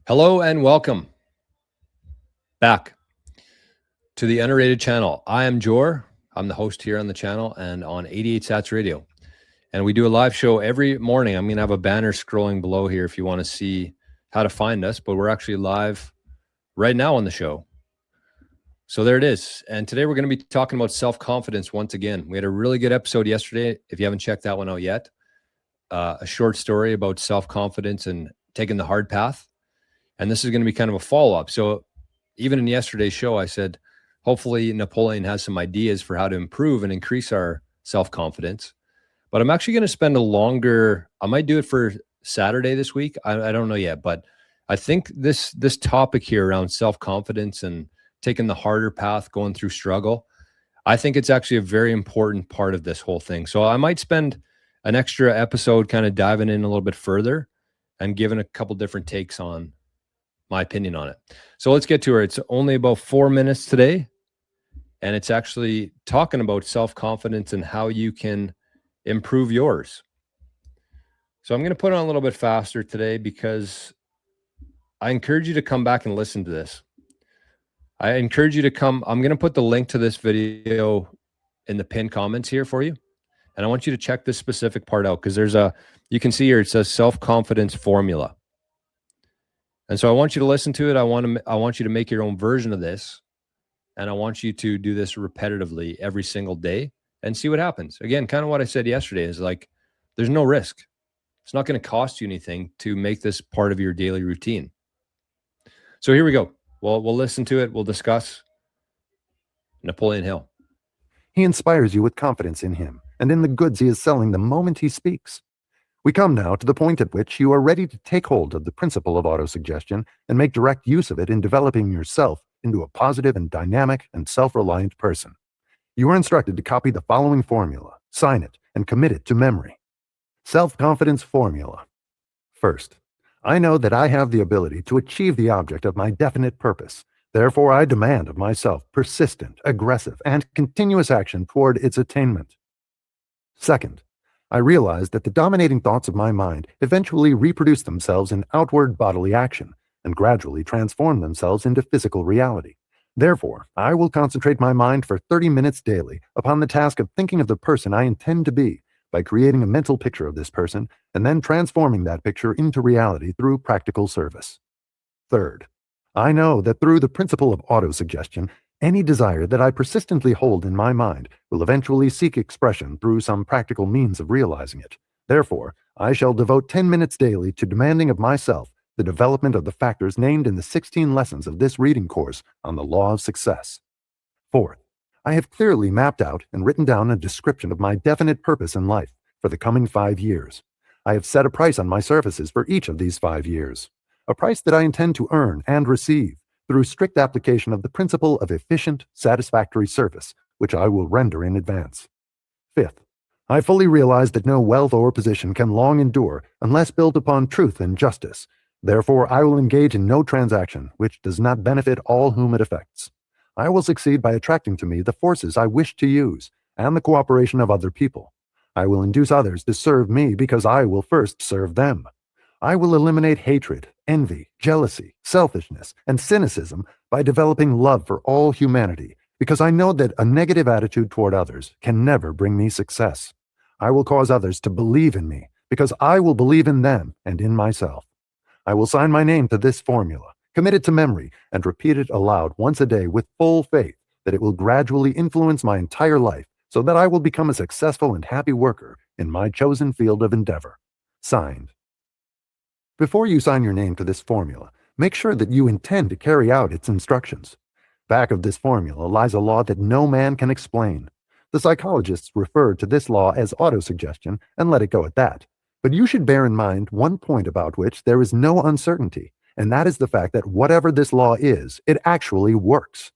Hello and welcome back to the Underrated channel. I am Jor. I'm the host here on the channel and on 88 Sats Radio. And we do a live show every morning. I'm going to have a banner scrolling below here if you want to see how to find us, but we're actually live right now on the show. So there it is. And today we're going to be talking about self-confidence once again. We had a really good episode yesterday. If you haven't checked that one out yet, a short story about self-confidence and taking the hard path. And this is going to be kind of a follow-up. So even in yesterday's show, I said, hopefully Napoleon has some ideas for how to improve and increase our self-confidence. But I'm actually going to spend I might do it for Saturday this week. I don't know yet, but I think this topic here around self-confidence and taking the harder path, going through struggle, I think it's actually a very important part of this whole thing. So I might spend an extra episode kind of diving in a little bit further and giving a couple different takes on my opinion on it. So let's get to it. It's only about 4 minutes today, and it's actually talking about self-confidence and how you can improve yours. So I'm going to put on a little bit faster today because I encourage you to come back and listen to this. I encourage you to come. I'm going to put the link to this video in the pinned comments here for you. And I want you to check this specific part out because you can see here, it says self-confidence formula. And so I want you to listen to it. I want you to make your own version of this. And I want you to do this repetitively every single day and see what happens. Again, kind of what I said yesterday is like, there's no risk. It's not going to cost you anything to make this part of your daily routine. So here we go. Well, we'll listen to it. We'll discuss Napoleon Hill. He inspires you with confidence in him and in the goods he is selling the moment he speaks. We come now to the point at which you are ready to take hold of the principle of autosuggestion and make direct use of it in developing yourself into a positive and dynamic and self-reliant person. You are instructed to copy the following formula, sign it, and commit it to memory. Self-confidence formula. First, I know that I have the ability to achieve the object of my definite purpose. Therefore, I demand of myself persistent, aggressive, and continuous action toward its attainment. Second, I realize that the dominating thoughts of my mind eventually reproduce themselves in outward bodily action and gradually transform themselves into physical reality. Therefore, I will concentrate my mind for 30 minutes daily upon the task of thinking of the person I intend to be by creating a mental picture of this person and then transforming that picture into reality through practical service. Third, I know that through the principle of autosuggestion, any desire that I persistently hold in my mind will eventually seek expression through some practical means of realizing it. Therefore, I shall devote 10 minutes daily to demanding of myself the development of the factors named in the 16 lessons of this reading course on the law of success. Fourth, I have clearly mapped out and written down a description of my definite purpose in life for the coming 5 years. I have set a price on my services for each of these 5 years, a price that I intend to earn and receive through strict application of the principle of efficient, satisfactory service, which I will render in advance. Fifth, I fully realize that no wealth or position can long endure unless built upon truth and justice. Therefore, I will engage in no transaction which does not benefit all whom it affects. I will succeed by attracting to me the forces I wish to use and the cooperation of other people. I will induce others to serve me because I will first serve them. I will eliminate hatred, envy, jealousy, selfishness, and cynicism by developing love for all humanity because I know that a negative attitude toward others can never bring me success. I will cause others to believe in me because I will believe in them and in myself. I will sign my name to this formula, commit it to memory, and repeat it aloud once a day with full faith that it will gradually influence my entire life so that I will become a successful and happy worker in my chosen field of endeavor. Signed. Before you sign your name to this formula, make sure that you intend to carry out its instructions. Back of this formula lies a law that no man can explain. The psychologists refer to this law as autosuggestion and let it go at that. But you should bear in mind one point about which there is no uncertainty, and that is the fact that whatever this law is, it actually works.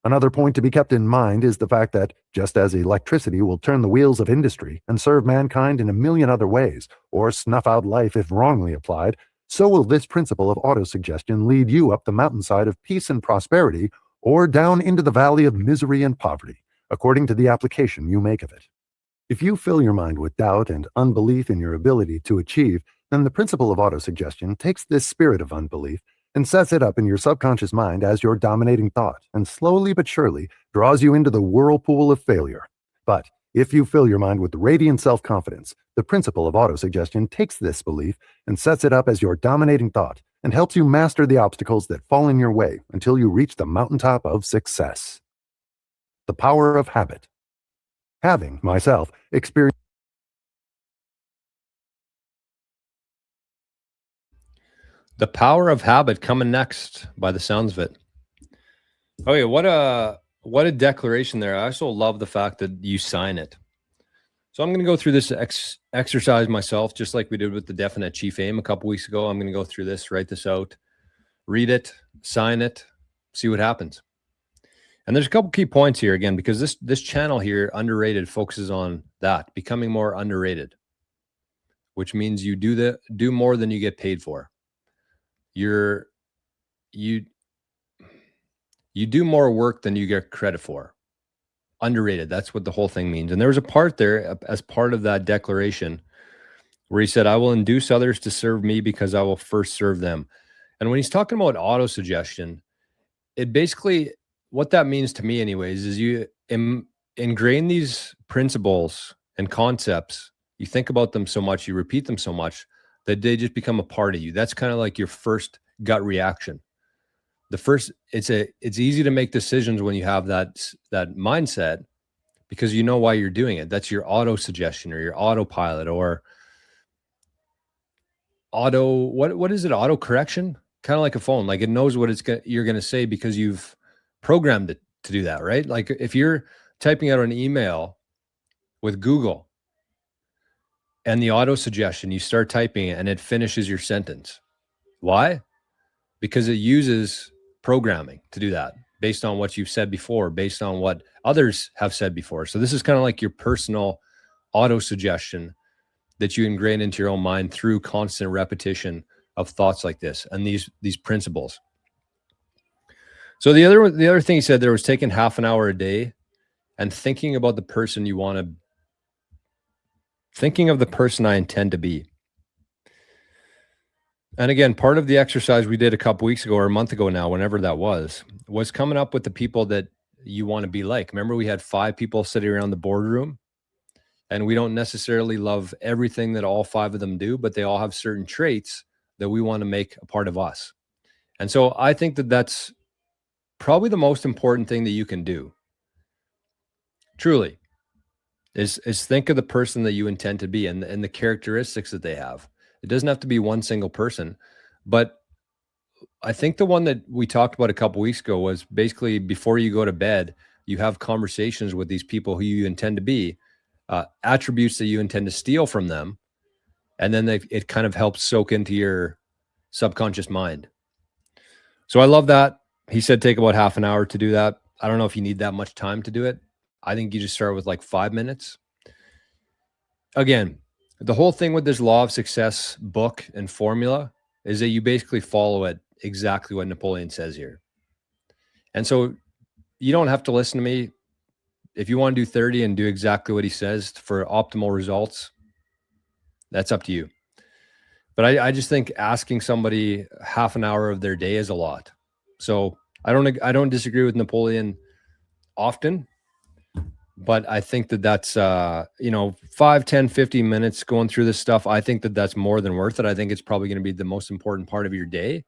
Another point to be kept in mind is the fact that, just as electricity will turn the wheels of industry and serve mankind in a million other ways, or snuff out life if wrongly applied, so will this principle of autosuggestion lead you up the mountainside of peace and prosperity, or down into the valley of misery and poverty, according to the application you make of it. If you fill your mind with doubt and unbelief in your ability to achieve, then the principle of autosuggestion takes this spirit of unbelief and sets it up in your subconscious mind as your dominating thought, and slowly but surely draws you into the whirlpool of failure. But if you fill your mind with radiant self-confidence, the principle of autosuggestion takes this belief and sets it up as your dominating thought and helps you master the obstacles that fall in your way until you reach the mountaintop of success. The power of habit. Having, myself, experienced The power of habit coming next by the sounds of it. Okay, what a declaration there. I also love the fact that you sign it. So I'm going to go through this exercise myself, just like we did with the Definite Chief Aim a couple weeks ago. I'm going to go through this, write this out, read it, sign it, see what happens. And there's a couple key points here again, because this channel here, Underrated, focuses on that, becoming more underrated, which means you do more than you get paid for. You do more work than you get credit for. Underrated. That's what the whole thing means. And there was a part there as part of that declaration where he said, I will induce others to serve me because I will first serve them. And when he's talking about autosuggestion, it basically, what that means to me anyways, is you ingrain these principles and concepts. You think about them so much, you repeat them so much that they just become a part of you. That's kind of like your first gut reaction. It's easy to make decisions when you have that mindset, because you know why you're doing it. That's your auto suggestion or your autopilot or what is it? Auto correction, kind of like a phone. Like it knows what you're going to say because you've programmed it to do that, right? Like if you're typing out an email with Google and the auto suggestion, you start typing it and it finishes your sentence. Why? Because it uses programming to do that based on what you've said before, based on what others have said before. So this is kind of like your personal auto suggestion that you ingrain into your own mind through constant repetition of thoughts like this and these principles. So the other thing he said there was taking half an hour a day and thinking about the person you want to, thinking of the person I intend to be. And again, part of the exercise we did a couple weeks ago or a month ago now, whenever that was coming up with the people that you want to be like. Remember, we had 5 people sitting around the boardroom, and we don't necessarily love everything that all 5 of them do, but they all have certain traits that we want to make a part of us. And so I think that that's probably the most important thing that you can do, truly, is think of the person that you intend to be and the characteristics that they have. It doesn't have to be one single person, but I think the one that we talked about a couple weeks ago was basically before you go to bed, you have conversations with these people who you intend to be, attributes that you intend to steal from them, and then it kind of helps soak into your subconscious mind. So I love that. He said take about half an hour to do that. I don't know if you need that much time to do it. I think you just start with like 5 minutes. Again, the whole thing with this Law of Success book and formula is that you basically follow it exactly what Napoleon says here. And so you don't have to listen to me. If you want to do 30 and do exactly what he says for optimal results, that's up to you. But I just think asking somebody half an hour of their day is a lot. So I don't disagree with Napoleon often, but I think that that's, 5, 10, 15 minutes going through this stuff. I think that that's more than worth it. I think it's probably going to be the most important part of your day,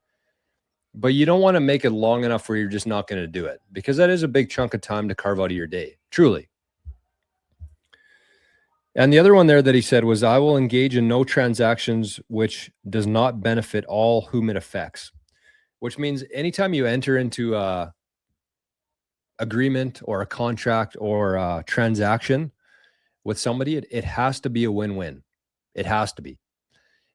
but you don't want to make it long enough where you're just not going to do it, because that is a big chunk of time to carve out of your day, truly. And the other one there that he said was, I will engage in no transactions which does not benefit all whom it affects, which means anytime you enter into a agreement or a contract or a transaction with somebody, it has to be a win-win. It has to be.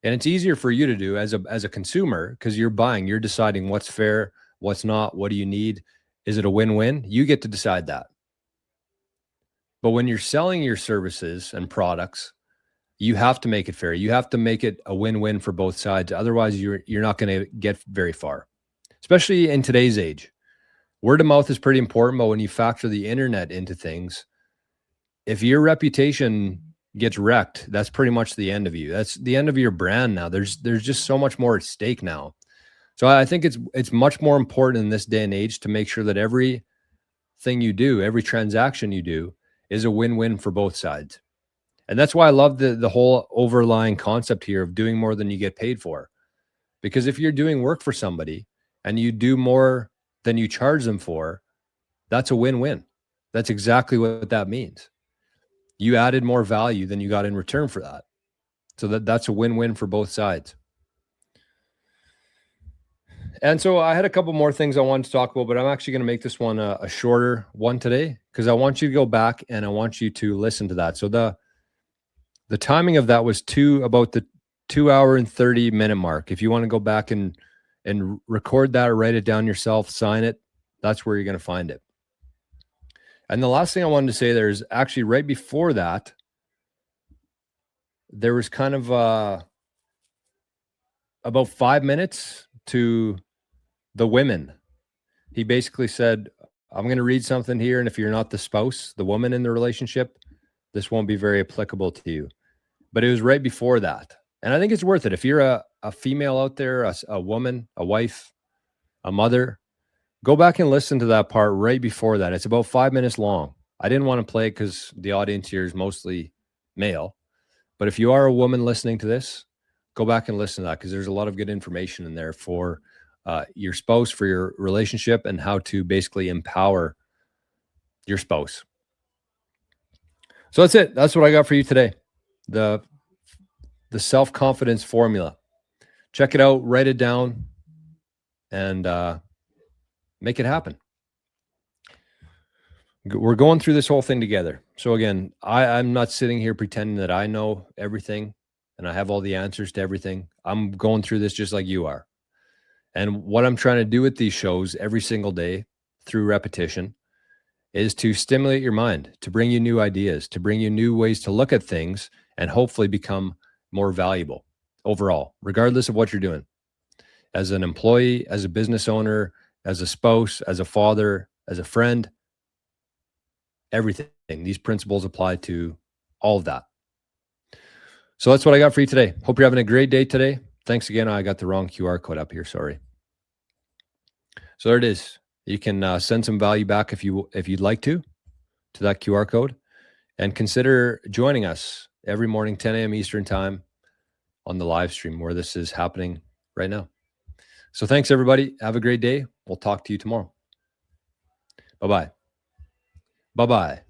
And it's easier for you to do as a consumer, because you're buying, you're deciding what's fair, what's not, what do you need? Is it a win-win? You get to decide that. But when you're selling your services and products, you have to make it fair. You have to make it a win-win for both sides. Otherwise, you're not going to get very far, especially in today's age. Word of mouth is pretty important, but when you factor the internet into things, if your reputation gets wrecked, that's pretty much the end of you. That's the end of your brand now. There's just so much more at stake now. So I think it's much more important in this day and age to make sure that every thing you do, every transaction you do is a win-win for both sides. And that's why I love the whole overlying concept here of doing more than you get paid for. Because if you're doing work for somebody and you do more than you charge them for, that's a win-win. That's exactly what that means. You added more value than you got in return for that. So that's a win-win for both sides. And so I had a couple more things I wanted to talk about, but I'm actually going to make this one a shorter one today because I want you to go back and I want you to listen to that. So the timing of that was about the 2 hour and 30-minute mark. If you want to go back and record that or write it down yourself, sign it, that's where you're going to find it. And the last thing I wanted to say there is actually right before that, there was kind of about 5 minutes to the women. He basically said, I'm going to read something here, and if you're not the spouse, the woman in the relationship, this won't be very applicable to you. But it was right before that. And I think it's worth it. If you're a female out there, a woman, a wife, a mother, go back and listen to that part right before that. It's about 5 minutes long. I didn't want to play it because the audience here is mostly male. But if you are a woman listening to this, go back and listen to that because there's a lot of good information in there for your spouse, for your relationship, and how to basically empower your spouse. So that's it. That's what I got for you today. The self-confidence formula. Check it out, write it down, and make it happen. We're going through this whole thing together. So again, I'm not sitting here pretending that I know everything and I have all the answers to everything. I'm going through this just like you are. And what I'm trying to do with these shows every single day through repetition is to stimulate your mind, to bring you new ideas, to bring you new ways to look at things and hopefully become more valuable overall, regardless of what you're doing. As an employee, as a business owner, as a spouse, as a father, as a friend, everything. These principles apply to all of that. So that's what I got for you today. Hope you're having a great day today. Thanks again. I got the wrong QR code up here. Sorry. So there it is. You can send some value back if you'd like to that QR code, and consider joining us every morning, 10 a.m. Eastern time on the live stream where this is happening right now. So thanks, everybody. Have a great day. We'll talk to you tomorrow. Bye-bye. Bye-bye.